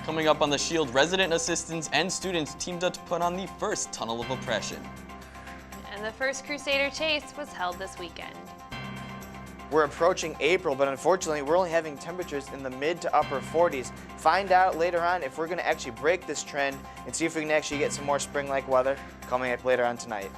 Coming up on the Shield, resident assistants and students teamed up to put on the first Tunnel of Oppression. And the first Crusader Chase was held this weekend. We're approaching April, but unfortunately we're only having temperatures in the mid to upper 40s. Find out later on if we're going to actually break this trend and see if we can actually get some more spring-like weather coming up later on tonight.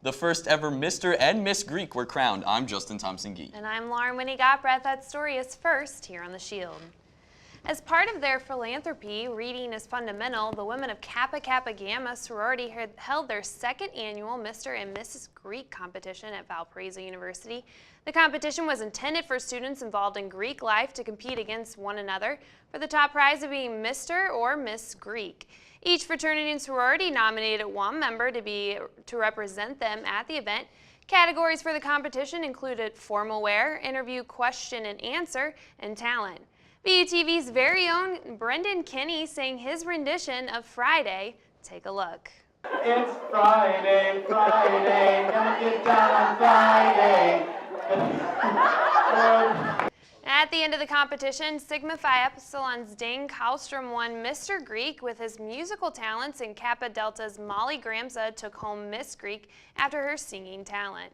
The first ever Mr. and Miss Greek were crowned. I'm Justin Thompson-Gee. And I'm Lauren Winnie-Gottbreath. That story is first here on The Shield. As part of their philanthropy, Reading is Fundamental, the women of Kappa Kappa Gamma sorority held their second annual Mr. and Mrs. Greek competition at Valparaiso University. The competition was intended for students involved in Greek life to compete against one another for the top prize of being Mr. or Miss Greek. Each fraternity and sorority nominated one member to represent them at the event. Categories for the competition included formal wear, interview question and answer, and talent. VUTV's very own Brendan Kinney sang his rendition of Friday. Take a look. It's Friday, Friday, gonna get down on Friday. At the end of the competition, Sigma Phi Epsilon's Dane Kallstrom won Mr. Greek with his musical talents, and Kappa Delta's Molly Gramza took home Miss Greek after her singing talent.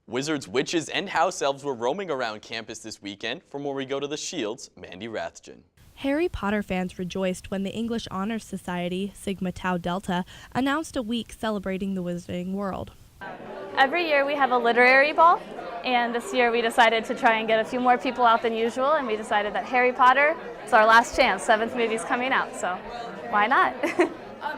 Wizards, witches, and house elves were roaming around campus this weekend. From where we go to the Shield's Mandy Rathjen. Harry Potter fans rejoiced when the English Honors Society, Sigma Tau Delta, announced a week celebrating the wizarding world. Every year we have a literary ball, and this year we decided to try and get a few more people out than usual, and we decided that Harry Potter is our last chance. 7th movie's coming out, so why not?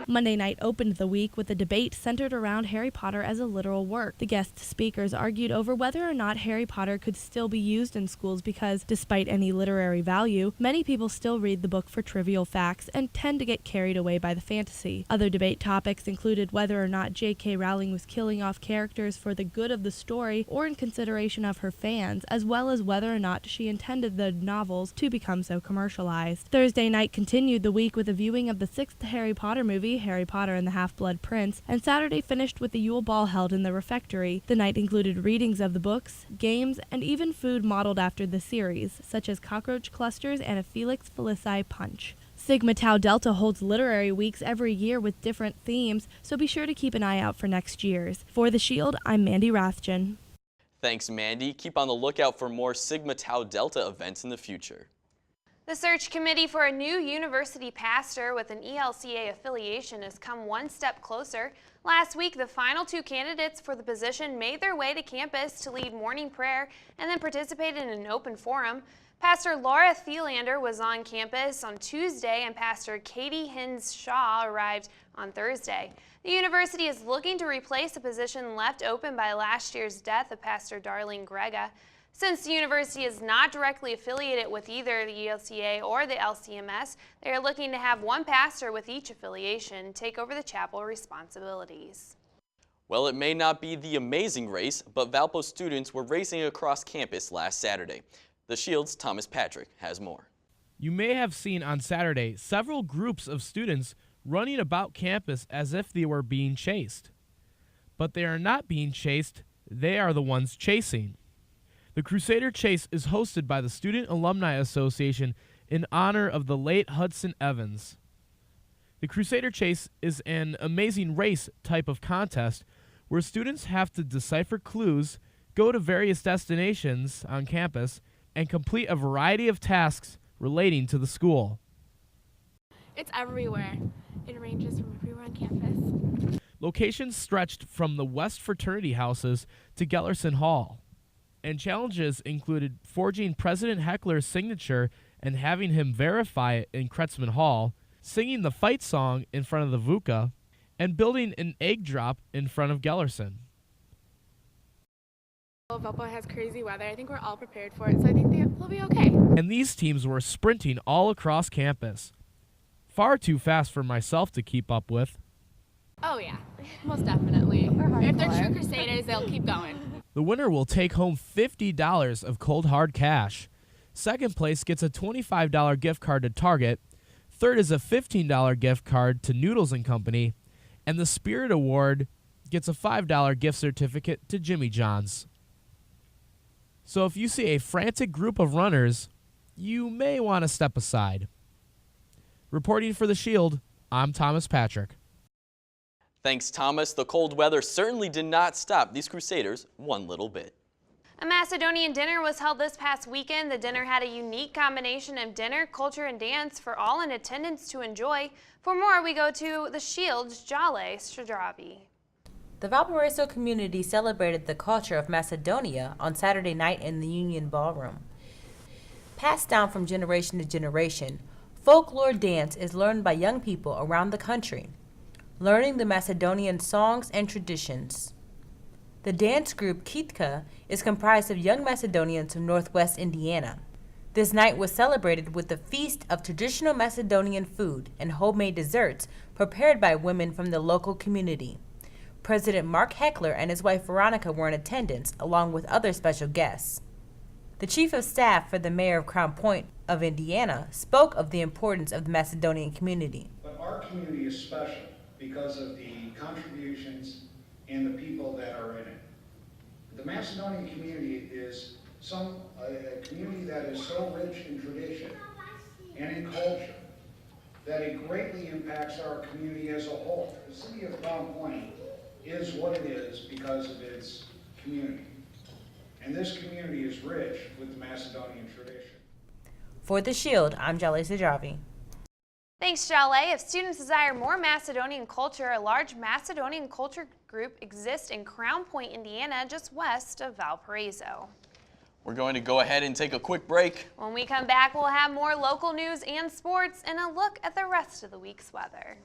Monday night opened the week with a debate centered around Harry Potter as a literal work. The guest speakers argued over whether or not Harry Potter could still be used in schools because, despite any literary value, many people still read the book for trivial facts and tend to get carried away by the fantasy. Other debate topics included whether or not J.K. Rowling was killing off characters for the good of the story or in consideration of her fans, as well as whether or not she intended the novels to become so commercialized. Thursday night continued the week with a viewing of the 6th Harry Potter movie, Harry Potter and the Half-Blood Prince, and Saturday finished with the Yule Ball held in the refectory. The night included readings of the books, games, and even food modeled after the series, such as cockroach clusters and a Felix Felici punch. Sigma Tau Delta holds literary weeks every year with different themes, so be sure to keep an eye out for next year's. For The Shield, I'm Mandy Rathjen. Thanks, Mandy. Keep on the lookout for more Sigma Tau Delta events in the future. The search committee for a new university pastor with an ELCA affiliation has come one step closer. Last week, the final 2 candidates for the position made their way to campus to lead morning prayer and then participated in an open forum. Pastor Laura Thielander was on campus on Tuesday, and Pastor Katie Hins-Shaw arrived on Thursday. The university is looking to replace a position left open by last year's death of Pastor Darlene Grega. Since the university is not directly affiliated with either the ELCA or the LCMS, they are looking to have one pastor with each affiliation take over the chapel responsibilities. Well, it may not be the amazing race, but Valpo students were racing across campus last Saturday. The Shield's Thomas Patrick has more. You may have seen on Saturday several groups of students running about campus as if they were being chased. But they are not being chased, they are the ones chasing. The Crusader Chase is hosted by the Student Alumni Association in honor of the late Hudson Evans. The Crusader Chase is an amazing race type of contest where students have to decipher clues, go to various destinations on campus, and complete a variety of tasks relating to the school. It's everywhere. It ranges from everywhere on campus. Locations stretched from the West Fraternity Houses to Gellerson Hall. And challenges included forging President Heckler's signature and having him verify it in Kretzmann Hall, singing the fight song in front of the VUCA, and building an egg drop in front of Gellerson. Valpo has crazy weather. I think we're all prepared for it, so I think they'll be okay. And these teams were sprinting all across campus. Far too fast for myself to keep up with. Oh yeah, most definitely. If they're true Crusaders, they'll keep going. The winner will take home $50 of cold hard cash. Second place gets a $25 gift card to Target. Third is a $15 gift card to Noodles & Company. And the Spirit Award gets a $5 gift certificate to Jimmy John's. So if you see a frantic group of runners, you may want to step aside. Reporting for The Shield, I'm Thomas Patrick. Thanks, Thomas. The cold weather certainly did not stop these Crusaders one little bit. A Macedonian dinner was held this past weekend. The dinner had a unique combination of dinner, culture, and dance for all in attendance to enjoy. For more, we go to The Shield's Jale Shadrabi. The Valparaiso community celebrated the culture of Macedonia on Saturday night in the Union Ballroom. Passed down from generation to generation, folklore dance is learned by young people around the country, learning the Macedonian songs and traditions. The dance group Kitka is comprised of young Macedonians from northwest Indiana. This night was celebrated with a feast of traditional Macedonian food and homemade desserts prepared by women from the local community. President Mark Heckler and his wife Veronica were in attendance, along with other special guests. The chief of staff for the mayor of Crown Point of Indiana spoke of the importance of the Macedonian community. But our community is special because of the contributions and the people that are in it. The Macedonian community is a community that is so rich in tradition and in culture that it greatly impacts our community as a whole. The city of Crown Point is what it is because of its community. And this community is rich with the Macedonian tradition. For The Shield, I'm Jale Sadravi. Thanks, Jale. If students desire more Macedonian culture, a large Macedonian culture group exists in Crown Point, Indiana, just west of Valparaiso. We're going to go ahead and take a quick break. When we come back, we'll have more local news and sports and a look at the rest of the week's weather.